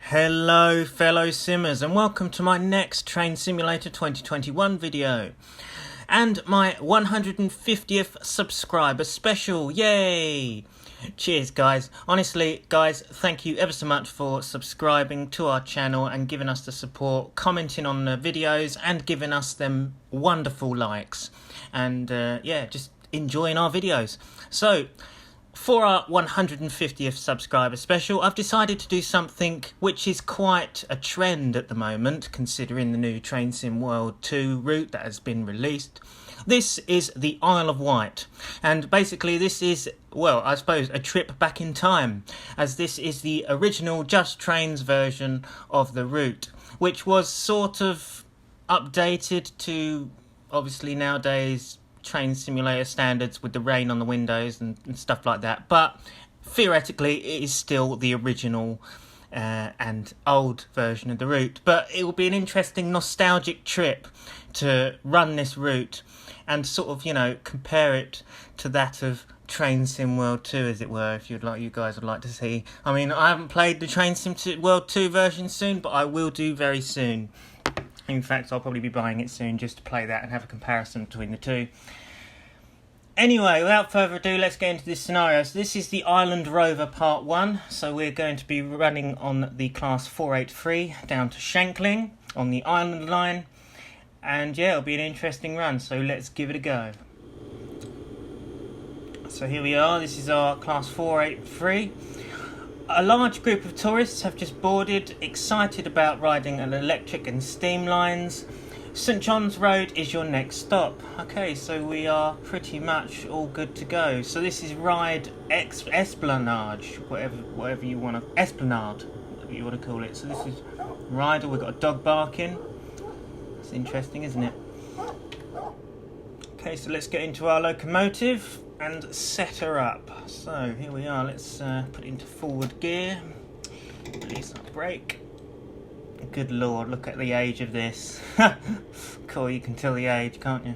Hello fellow simmers and welcome to my next Train Simulator 2021 video and my 150th subscriber special. Yay! Cheers guys. Honestly guys, thank you ever so much for subscribing to our channel and giving us the support, commenting on the videos and giving us them wonderful likes and just enjoying our videos. So for our 150th subscriber special, I've decided to do something which is quite a trend at the moment, considering the new Train Sim World 2 route that has been released. This is the Isle of Wight, and basically this is, well, I suppose a trip back in time, as this is the original Just Trains version of the route, which was sort of updated to, obviously nowadays, Train Simulator standards with the rain on the windows and stuff like that, but theoretically it is still the original and old version of the route. But it will be an interesting nostalgic trip to run this route and sort of, you know, compare it to that of Train Sim World 2, as it were, if you guys would like to see. I mean, I haven't played the Train Sim World 2 version soon, but I will do very soon. In fact, I'll probably be buying it soon just to play that and have a comparison between the two. Anyway, without further ado, let's get into this scenario. So this is the Island Rover Part 1. So we're going to be running on the class 483 down to Shankling on the Island Line. And yeah, it'll be an interesting run, so let's give it a go. So here we are, this is our class 483. A large group of tourists have just boarded, excited about riding on electric and steam lines. St John's Road is your next stop. Okay, so we are pretty much all good to go. So this is Ride Esplanade, whatever you want to, Esplanade, whatever you want to call it. So this is Rider. We've got a dog barking. It's interesting, isn't it? Okay, so let's get into our locomotive and set her up. So here we are, let's put it into forward gear, release our brake. Good lord, look at the age of this. Cool, you can tell the age, can't you?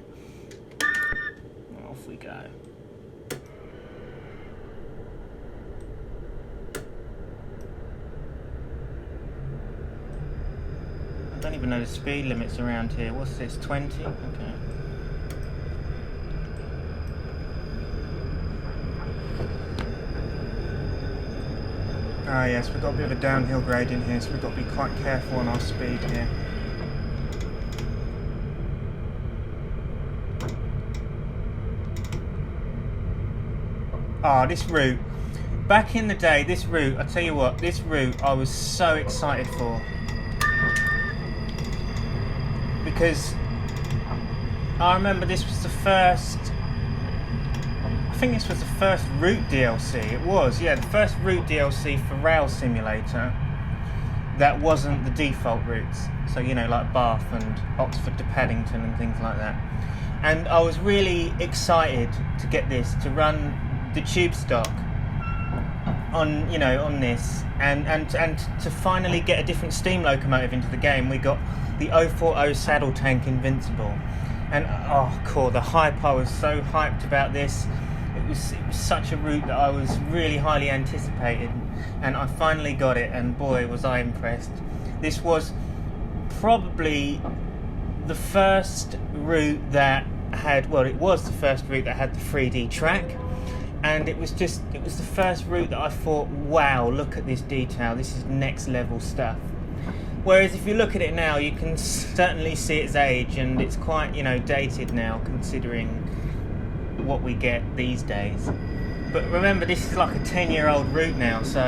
Off we go. I don't even know the speed limits around here. What's this, 20? Okay. Ah yes, we've got a bit of a downhill grade in here, so we've got to be quite careful on our speed here. Ah, this route. Back in the day, this route, I tell you what, this route I was so excited for. Because I remember this was the first, I think this was the first route DLC. It was, yeah, the first route DLC for Rail Simulator that wasn't the default routes. So, you know, like Bath and Oxford to Paddington and things like that. And I was really excited to get this, to run the tube stock on, you know, on this, and to finally get a different steam locomotive into the game. We got the 040 Saddle Tank Invincible. And oh cool, the hype, I was so hyped about this. It was such a route that I was really highly anticipated, and I finally got it, and boy was I impressed. This was probably the first route that had, well, it was the first route that had the 3D track, and it was the first route that I thought, wow, look at this detail, this is next level stuff. Whereas if you look at it now, you can certainly see its age, and it's quite, you know, dated now considering what we get these days. But remember, this is like a 10-year-old route now, so,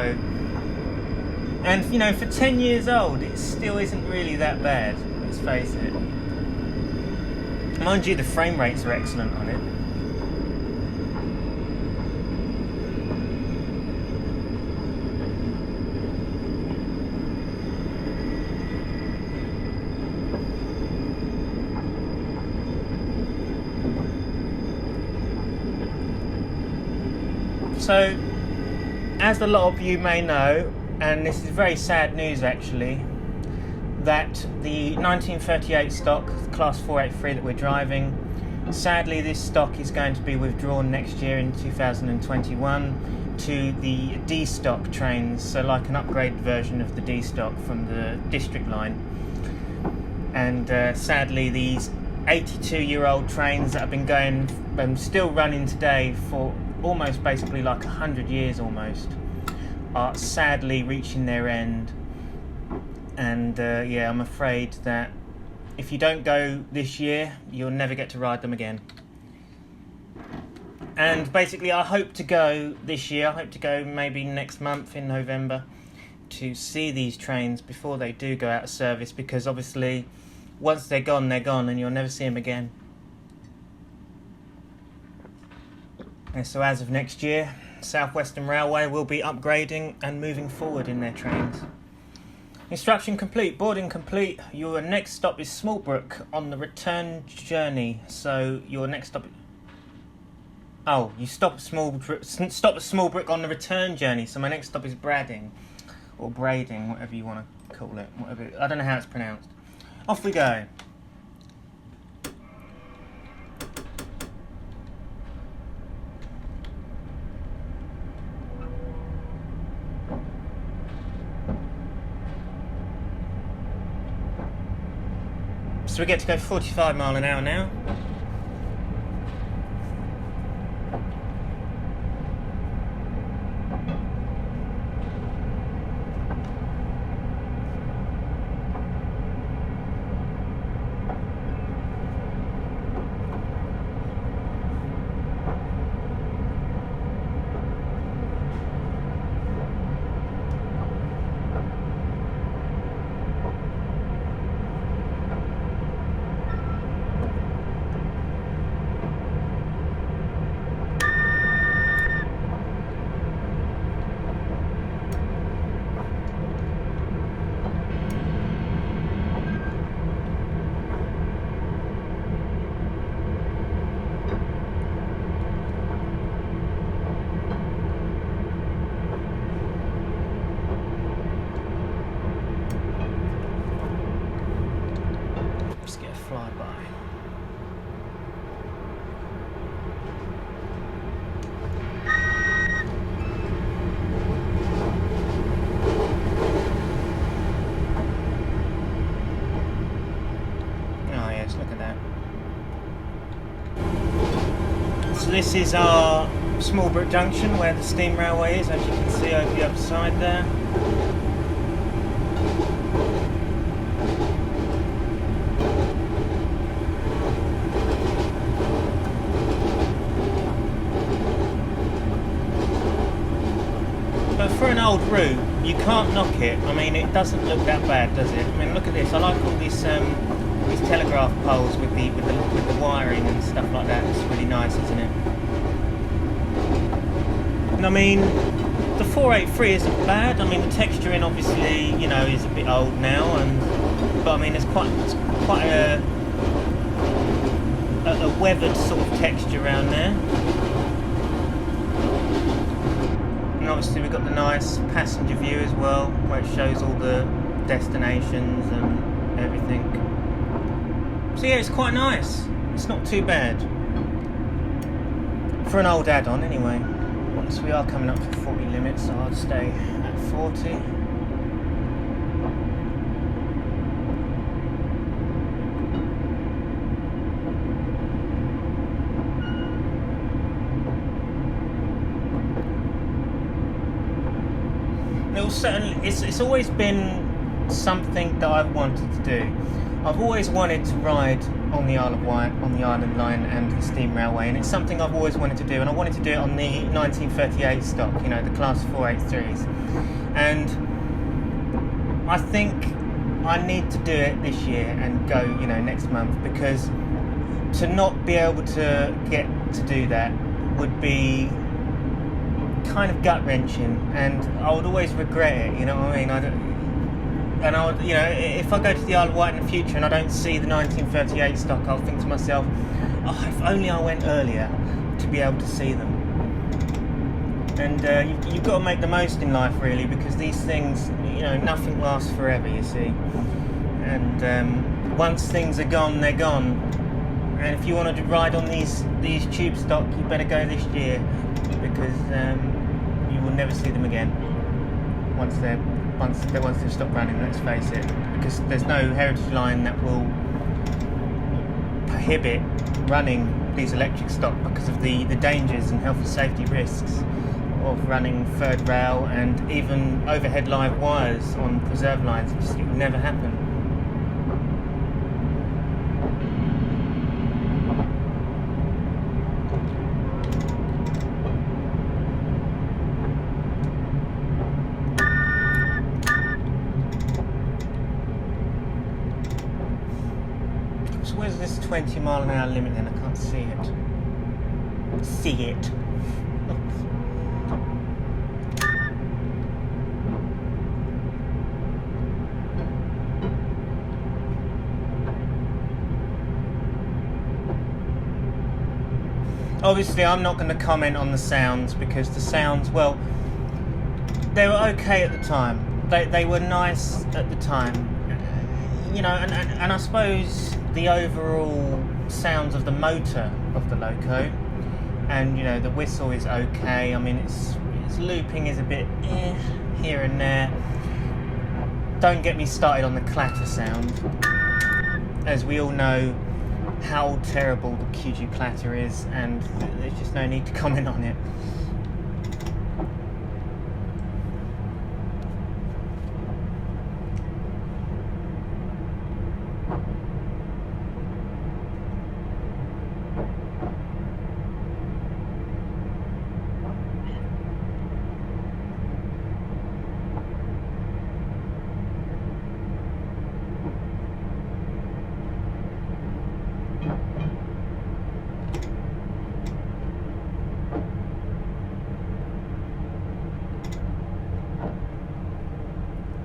and you know, for 10 years old it still isn't really that bad, let's face it. Mind you, the frame rates are excellent on it. So, as a lot of you may know, and this is very sad news actually, that the 1938 stock, class 483 that we're driving, sadly this stock is going to be withdrawn next year in 2021 to the D-Stock trains, so like an upgraded version of the D-Stock from the District line. And sadly, these 82-year-old trains that have been going and still running today for almost basically like 100 years almost, are sadly reaching their end. And yeah, I'm afraid that if you don't go this year, you'll never get to ride them again. And basically, I hope to go this year. I hope to go maybe next month in November to see these trains before they do go out of service, because obviously once they're gone, and you'll never see them again. And so as of next year, South Western Railway will be upgrading and moving forward in their trains. Instruction complete, boarding complete. Your next stop is Smallbrook on the return journey. So your next stop... Oh, you stop at Smallbrook on the return journey. So my next stop is Bradding, or Brading, whatever you want to call it. I don't know how it's pronounced. Off we go. So we get to go 45 mile an hour now. This is our Smallbrook Junction, where the steam railway is, as you can see over the other side there. But for an old route, you can't knock it. I mean, it doesn't look that bad, does it? I mean, look at this. I like all these telegraph poles with the wiring and stuff like that. It's really nice, isn't it? And I mean, the 483 isn't bad. I mean, the texturing obviously, you know, is a bit old now, but I mean, it's quite a weathered sort of texture around there. And obviously we've got the nice passenger view as well, where it shows all the destinations and everything. So yeah, it's quite nice. It's not too bad. For an old add-on anyway. Once we are coming up to 40 limits, so I'll stay at 40. It's always been something that I've wanted to do. I've always wanted to ride on the Isle of Wight, on the Island Line and the Steam Railway, and it's something I've always wanted to do, and I wanted to do it on the 1938 stock, you know, the Class 483s. And I think I need to do it this year and go, you know, next month, because to not be able to get to do that would be kind of gut-wrenching, and I would always regret it, you know what I mean? And I would, you know, if I go to the Isle of Wight in the future and I don't see the 1938 stock, I'll think to myself, oh, if only I went earlier to be able to see them. And you've got to make the most in life, really, because these things, you know, nothing lasts forever, you see. And once things are gone, they're gone. And if you wanted to ride on these tube stock, you better go this year, because you will never see them again once they've stopped running. Let's face it, because there's no heritage line that will prohibit running these electric stock because of the dangers and health and safety risks of running third rail and even overhead live wires on preserve lines. It will never happen. So where's this 20-mile-an-hour limit then? I can't see it. See it. Obviously, I'm not going to comment on the sounds because the sounds, well, they were okay at the time. They were nice at the time, you know, and I suppose the overall sounds of the motor of the loco, and you know, the whistle is okay. I mean, its looping is a bit here and there. Don't get me started on the clatter sound, as we all know how terrible the QG clatter is, and there's just no need to comment on it.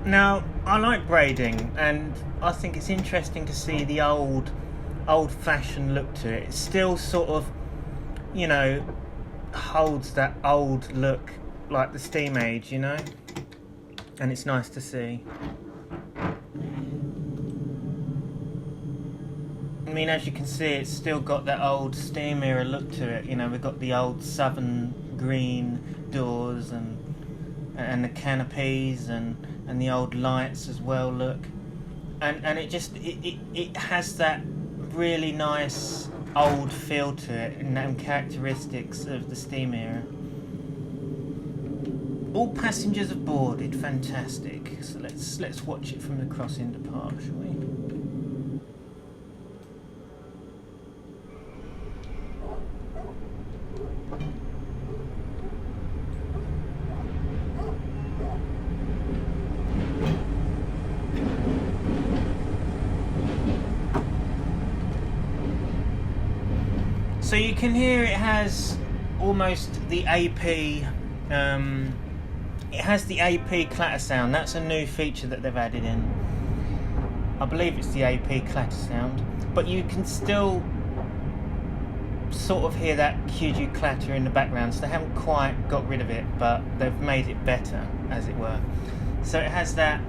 Now, I like braiding, and I think it's interesting to see the old-fashioned look to it. It still sort of, you know, holds that old look like the steam age, you know? And it's nice to see. I mean, as you can see, it's still got that old steam era look to it. You know, we've got the old southern green doors and the canopies and the old lights as well, look. And it just, it has that really nice old feel to it and characteristics of the steam era. All passengers have boarded, fantastic. So let's watch it from the crossing depart, shall we? So you can hear it has almost the AP, it has the AP clatter sound. That's a new feature that they've added in. I believe it's the AP clatter sound, but you can still sort of hear that QG clatter in the background, so they haven't quite got rid of it, but they've made it better, as it were. So it has that,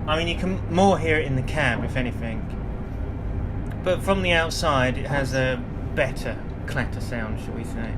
I mean, you can more hear it in the cab, if anything. But from the outside, it has a better clatter sound, shall we say.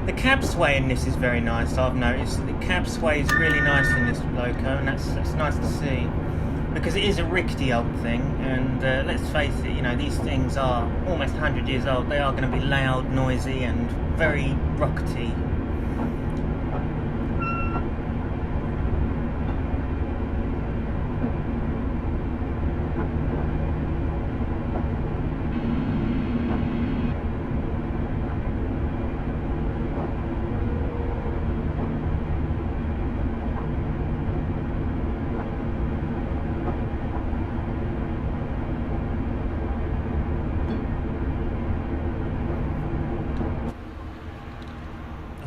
The cab sway in this is very nice. I've noticed that the cab sway is really nice in this loco, and that's nice to see, because it is a rickety old thing, and let's face it, you know, these things are almost 100 years old. They are going to be loud, noisy, and very rockety.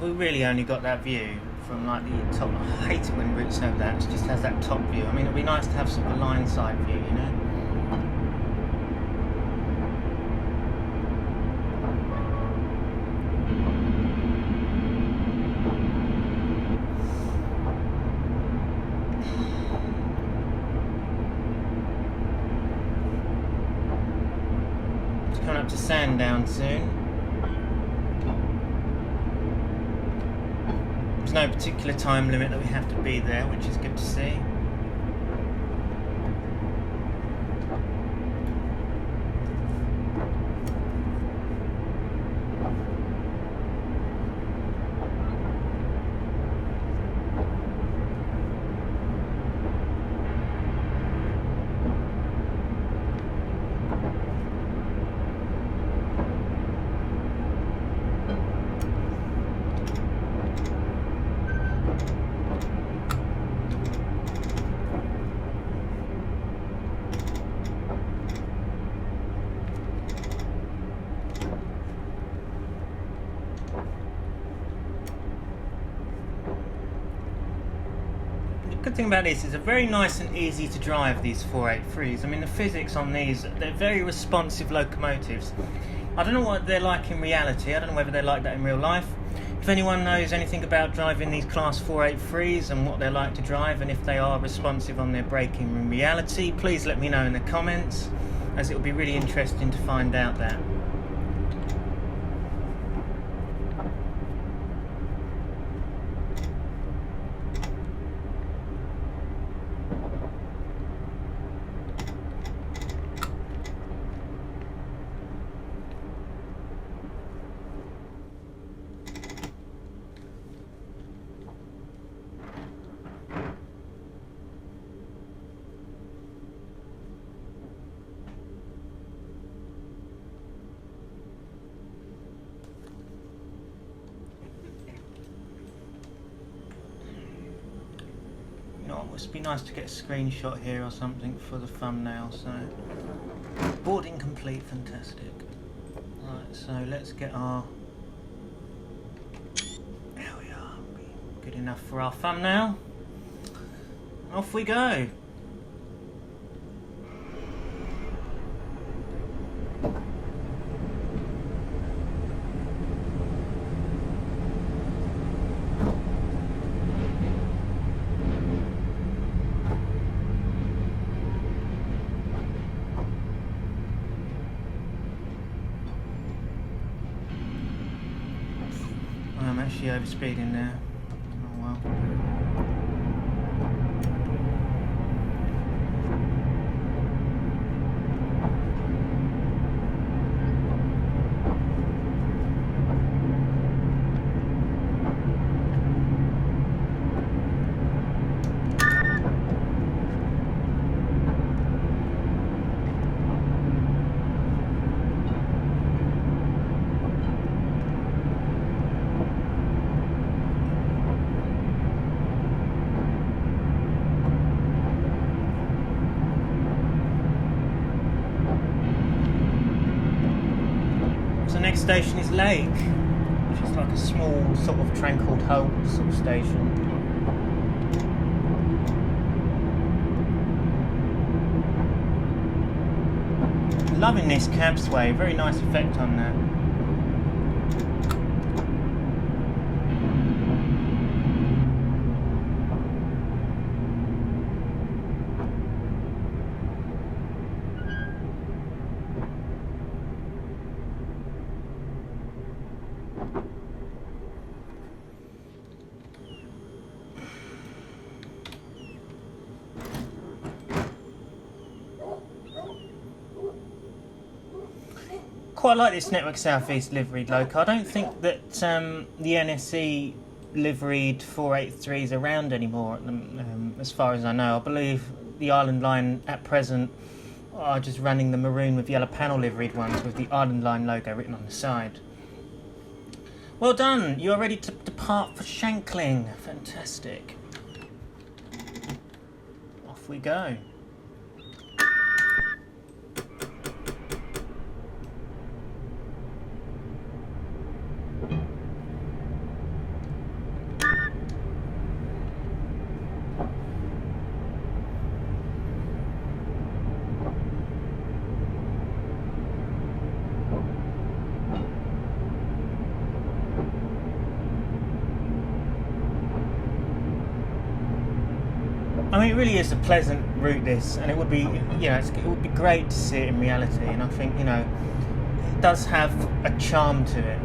we really only got that view from like the top. I hate it when routes have that. It just has that top view. I mean, it'd be nice to have sort of a line side view, you know. It's coming up to Sandown soon. There's no particular time limit that we have to be there, which is good to see. The good thing about this is they're very nice and easy to drive, these 483s. I mean, the physics on these, they're very responsive locomotives. I don't know what they're like in reality. I don't know whether they're like that in real life. If anyone knows anything about driving these class 483s and what they're like to drive, and if they are responsive on their braking in reality, please let me know in the comments, as it will be really interesting to find out that. It would be nice to get a screenshot here or something for the thumbnail. So, boarding complete, fantastic. Right, so let's get our. There we are. Good enough for our thumbnail. Off we go. I'm actually overspeeding there. Oh well. The next station is Lake, which is like a small sort of tranquil Holt sort of station. Loving this cab sway, very nice effect on that. Quite like this Network Southeast liveried loco. I don't think that the NSE liveried 483s around anymore, as far as I know. I believe the Island Line at present are just running the maroon with yellow panel liveried ones with the Island Line logo written on the side. Well done, you are ready to depart for Shankling. Fantastic. Off we go. I mean, it really is a pleasant route, this, and it would be, you know, it would be great to see it in reality. And I think, you know, it does have a charm to it.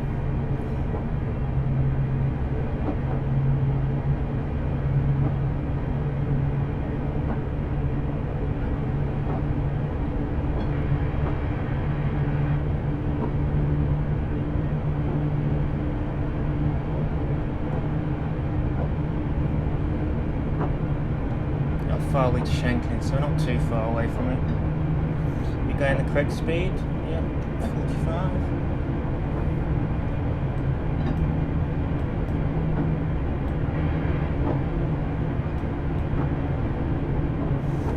Far away to Shanklin, so we're not too far away from it. You're going the correct speed? Yeah, 45.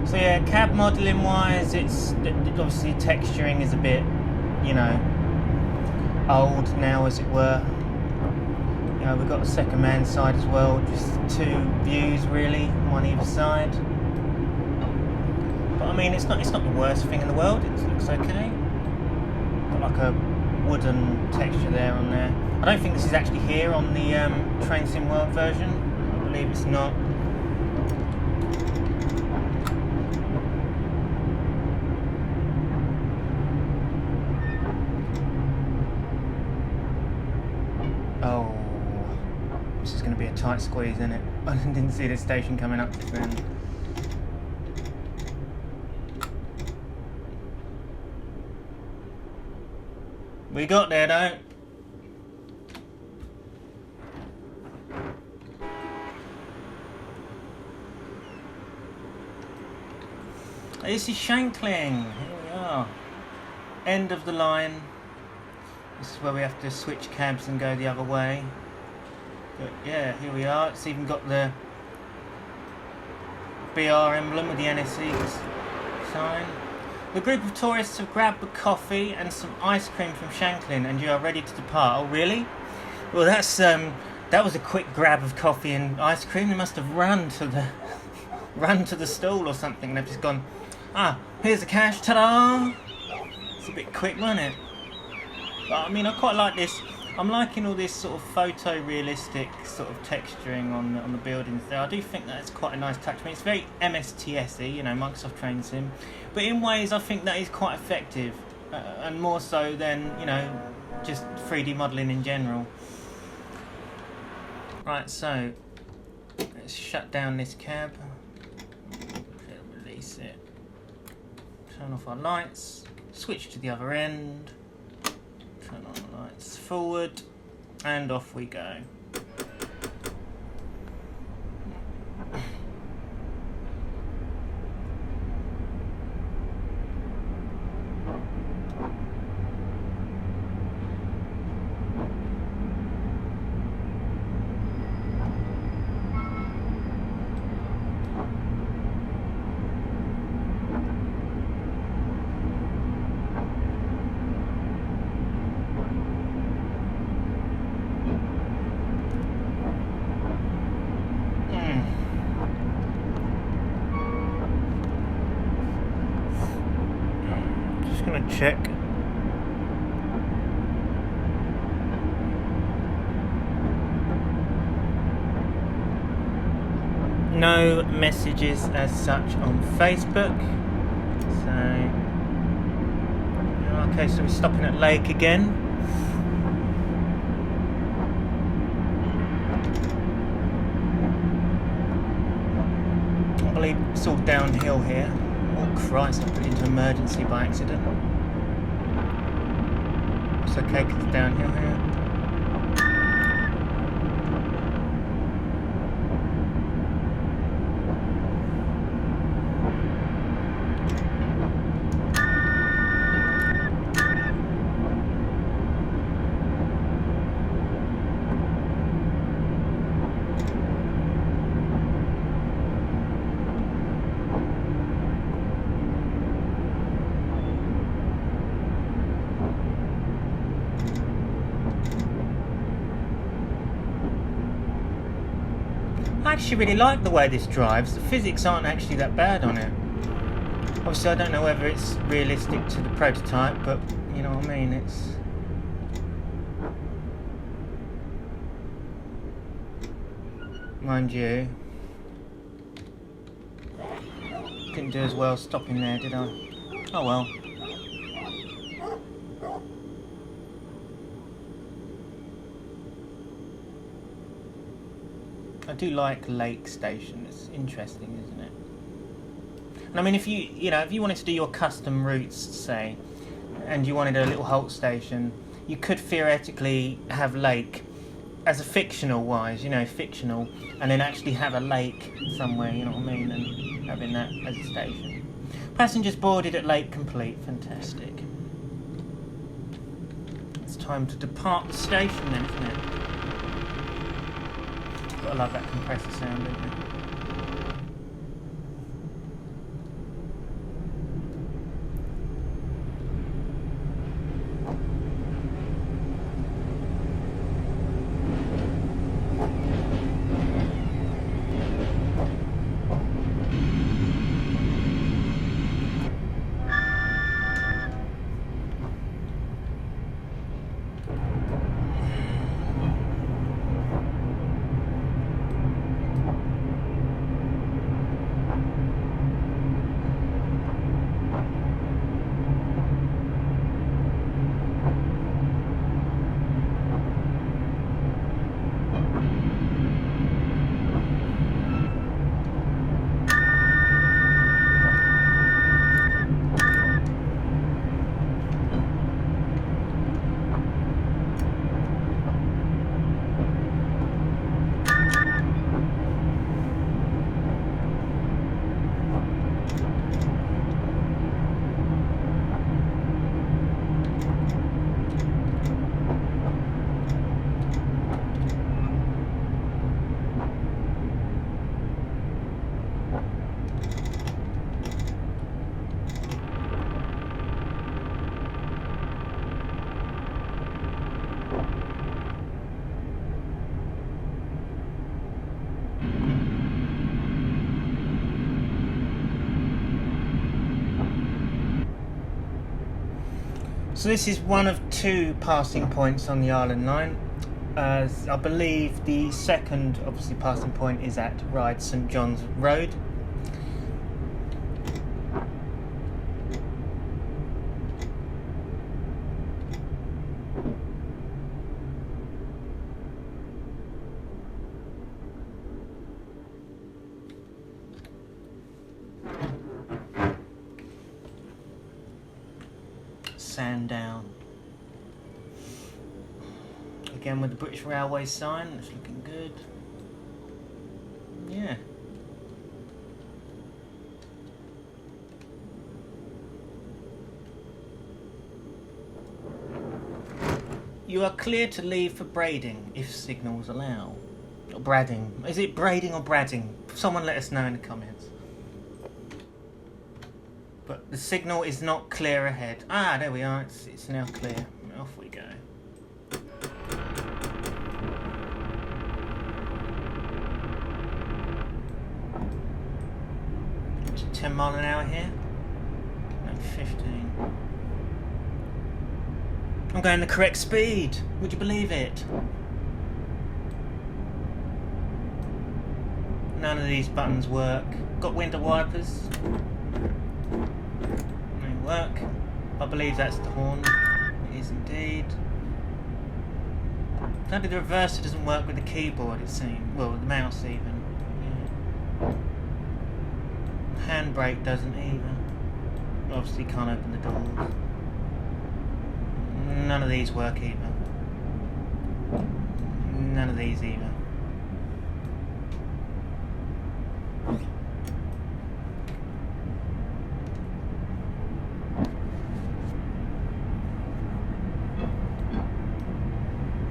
So yeah, cab modelling wise, it's obviously texturing is a bit, you know, old now, as it were. You know, we've got the second man side as well, just two views really, one either side. I mean, it's not the worst thing in the world. It looks okay. Got like a wooden texture there on there. I don't think this is actually here on the Train Sim World version. I believe it's not. Oh, this is going to be a tight squeeze, isn't it? I didn't see the station coming up just then. We got there though. This is Shanklin. Here we are. End of the line. This is where we have to switch cabs and go the other way. But yeah, here we are. It's even got the BR emblem with the NSE sign. The group of tourists have grabbed a coffee and some ice cream from Shanklin, and you are ready to depart. Oh, really? Well, that was a quick grab of coffee and ice cream. They must have run to the stall or something, and they've just gone, ah, here's the cash, ta-da! It's a bit quick, wasn't it? But I mean, I quite like this. I'm liking all this sort of photorealistic sort of texturing on the buildings there. I do think that's quite a nice touch. I mean, it's very MSTS-y, you know, Microsoft Train Sim. But in ways, I think that is quite effective. And more so than, you know, just 3D modelling in general. Right, so, let's shut down this cab. Release it. Turn off our lights. Switch to the other end. Turn on the lights forward, and off we go. Check. No messages as such on Facebook. So, okay, so we're stopping at Lake again. I believe it's all downhill here. Oh Christ, I put it into emergency by accident. It's okay because it's downhill here. I actually really like the way this drives. The physics aren't actually that bad on it. Obviously I don't know whether it's realistic to the prototype, but you know what I mean, it's... Mind you, Didn't do as well stopping there, did I? Oh well. I do like Lake Station. It's interesting, isn't it? And I mean, if you wanted to do your custom routes, say, and you wanted a little halt station, you could theoretically have Lake as a fictional, and then actually have a lake somewhere, you know what I mean, and having that as a station. Passengers boarded at Lake complete. Fantastic. It's time to depart the station then, isn't it? Gotta love that compressor sound, don't you? So this is one of two passing points on the Island Line. I believe the second, obviously, passing point is at Ryde St John's Road. Sandown. Again with the British Railways sign, it's looking good. Yeah. You are clear to leave for Brading if signals allow. Or Bradding. Is it Brading or Bradding? Someone let us know in the comments. But the signal is not clear ahead. Ah, there we are. It's now clear. Off we go. It's 10 mile an hour here. No, 15. I'm going the correct speed. Would you believe it? None of these buttons work. Got window wipers. Work. I believe that's the horn. It is indeed. Sadly the reverser doesn't work with the keyboard, it seems. Well, with the mouse even. Yeah. Handbrake doesn't either. Obviously can't open the doors. None of these work either. None of these either.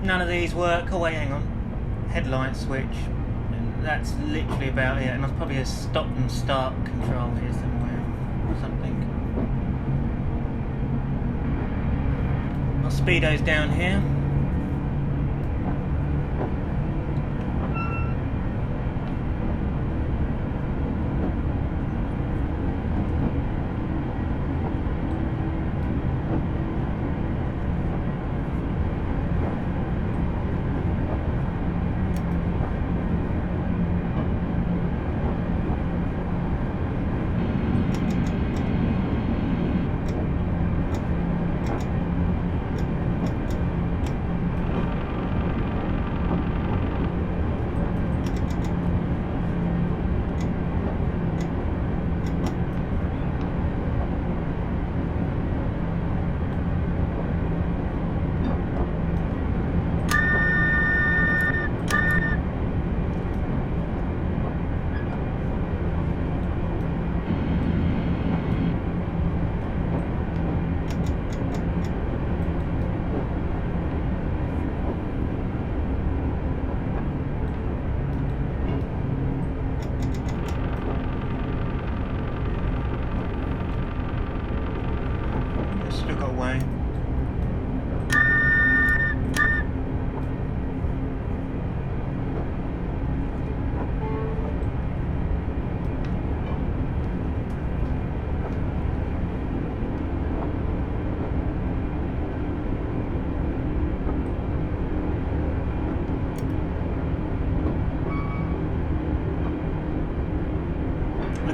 None of these work. Oh wait, hang on. Headlight switch. And that's literally about it. And that's probably a stop and start control here somewhere. Or something. Our speedo's down here.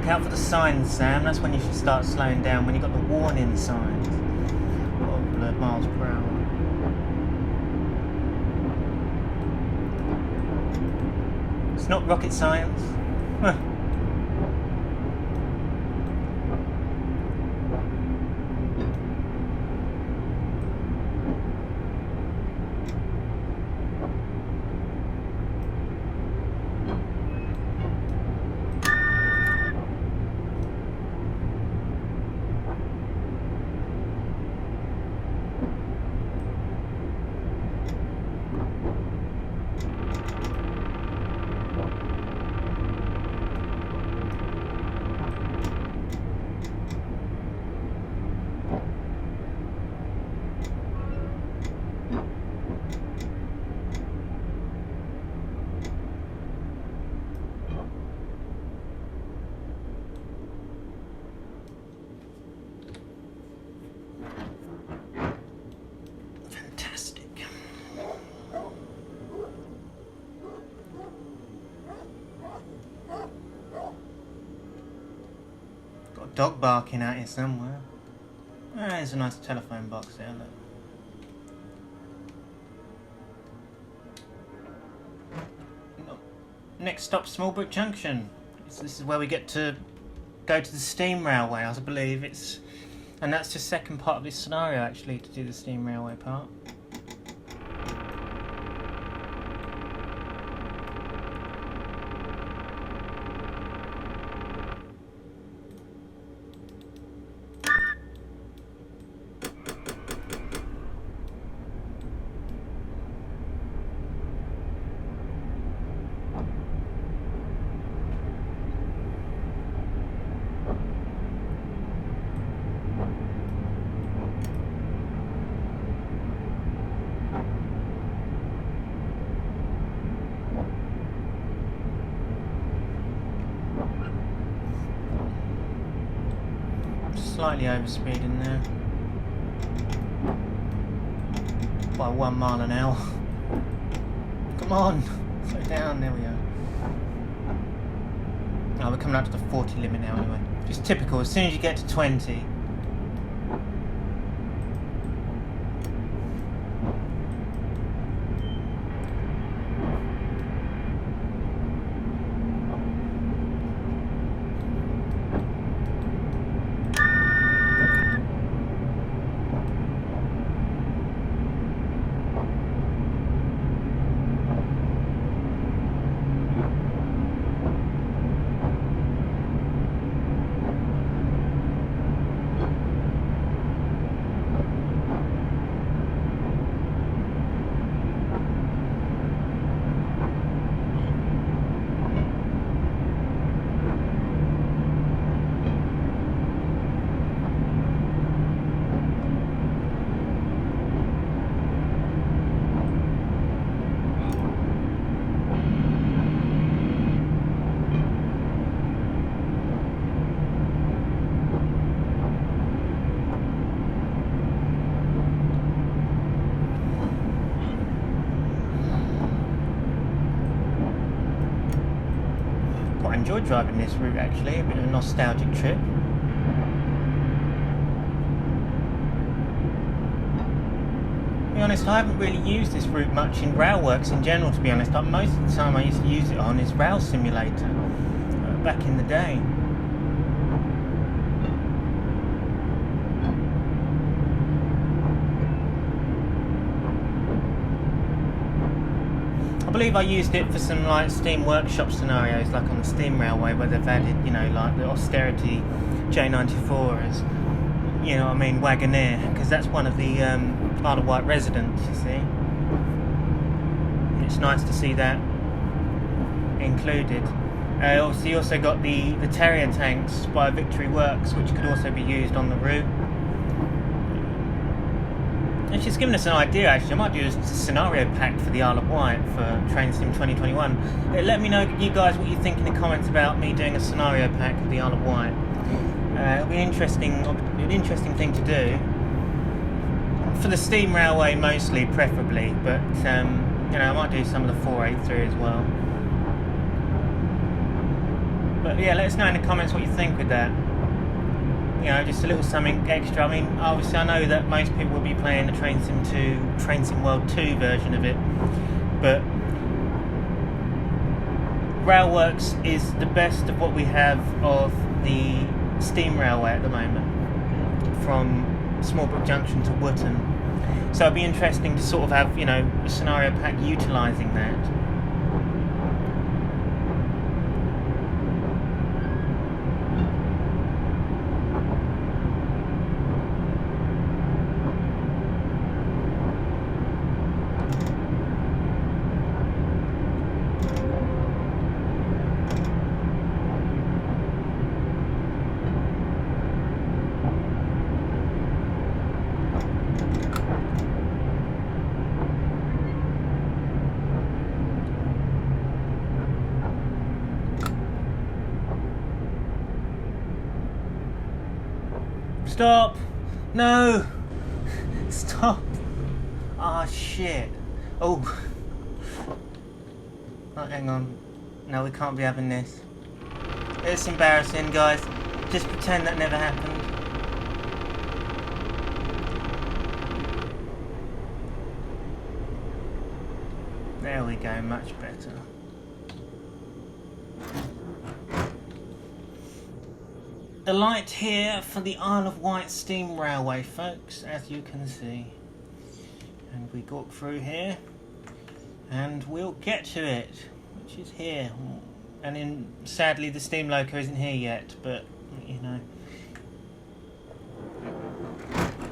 Look out for the signs, Sam. That's when you should start slowing down, when you've got the warning signs. Oh, blood, miles per hour. It's not rocket science. Dog barking at you somewhere. Ah, there's a nice telephone box there, look. Next stop, Smallbrook Junction. This is where we get to go to the steam railway, I believe it's... And that's the second part of this scenario, actually, to do the steam railway part. Slightly overspeeding there by 1 mile an hour. Come on, slow down. There we are. Oh, we're coming up to the 40 limit now anyway. Just typical. As soon as you get to 20. I enjoyed driving this route actually, a bit of a nostalgic trip. To be honest, I haven't really used this route much in railworks in general, to be honest. Most of the time I used to use it on is Rail Simulator, back in the day. I believe I used it for some like steam workshop scenarios, like on the steam railway, where they've added, you know, like the austerity J94 as, you know what I mean, Wagoneer, because that's one of the Isle of Wight residents, you see. And it's nice to see that included. Obviously you also got the Terrier tanks by Victory Works, which could also be used on the route. And she's given us an idea actually. I might do a scenario pack for the Isle of Wight for Train Sim 2021. Let me know, you guys, what you think in the comments about me doing a scenario pack for the Isle of Wight. It'll be an interesting thing to do. For the steam railway mostly, preferably, but you know, I might do some of the 483 as well. But But yeah, let us know in the comments what you think with that. You know, just a little something extra. I mean, obviously I know that most people will be playing the Train Sim World 2 version of it, but Railworks is the best of what we have of the steam railway at the moment, from Smallbrook Junction to Wootton. So it'd be interesting to sort of have, you know, a scenario pack utilising that. Stop! No! Stop! Ah, shit. Oh. Oh, hang on. No, we can't be having this. It's embarrassing, guys. Just pretend that never happened. There we go, much better. The light here for the Isle of Wight Steam Railway, folks, as you can see. And we walk through here, and we'll get to it, which is here. And then, sadly, the steam loco isn't here yet, but, you know.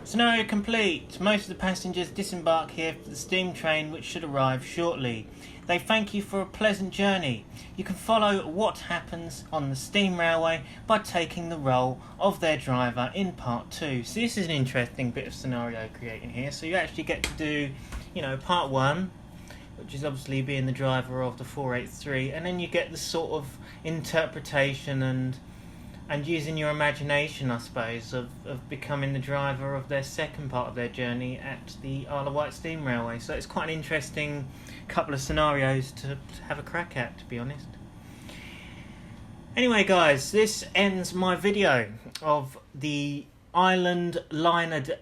Scenario complete. Most of the passengers disembark here for the steam train, which should arrive shortly. They thank you for a pleasant journey. You can follow what happens on the steam railway by taking the role of their driver in part 2. So this is an interesting bit of scenario creating here. So you actually get to do, you know, part 1, which is obviously being the driver of the 483, and then you get the sort of interpretation and using your imagination, I suppose, of becoming the driver of their second part of their journey at the Isle of Wight Steam Railway. So it's quite an interesting couple of scenarios to have a crack at, to be honest. Anyway, guys, this ends my video of the Island Liner Day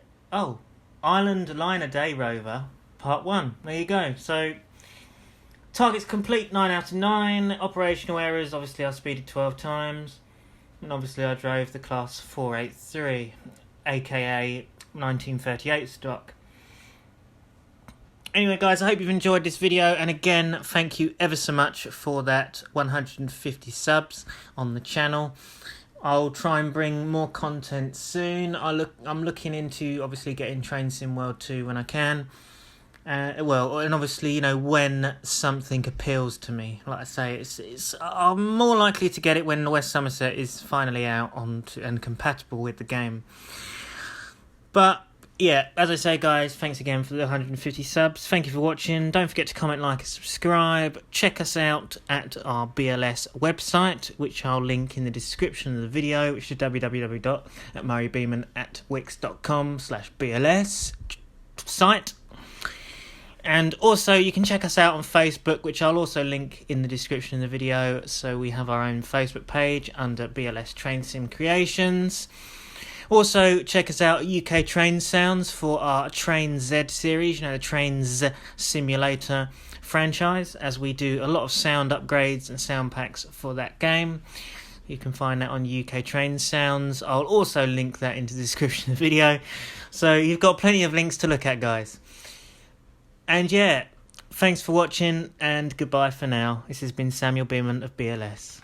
Rover Part 1. There you go. So, targets complete, 9 out of 9. Operational errors, obviously I speeded 12 times. And obviously I drove the class 483, aka 1938 stock. Anyway, guys, I hope you've enjoyed this video, and again, thank you ever so much for that 150 subs on the channel. I'll try and bring more content soon. I'm looking into obviously getting Train Sim World 2 when I can. Well, and obviously, you know, when something appeals to me. Like I say, I'm more likely to get it when the West Somerset is finally out and compatible with the game. But yeah, as I say, guys, thanks again for the 150 subs. Thank you for watching. Don't forget to comment, like, and subscribe. Check us out at our BLS website, which I'll link in the description of the video, which is www.murraybeeman@wix.com/BLS site. And also, you can check us out on Facebook, which I'll also link in the description of the video. So we have our own Facebook page under BLS Train Sim Creations. Also, check us out at UK Train Sounds for our Train Z series, you know, the Train Z Simulator franchise, as we do a lot of sound upgrades and sound packs for that game. You can find that on UK Train Sounds. I'll also link that into the description of the video. So you've got plenty of links to look at, guys. And yeah, thanks for watching, and goodbye for now. This has been Samuel Beeman of BLS.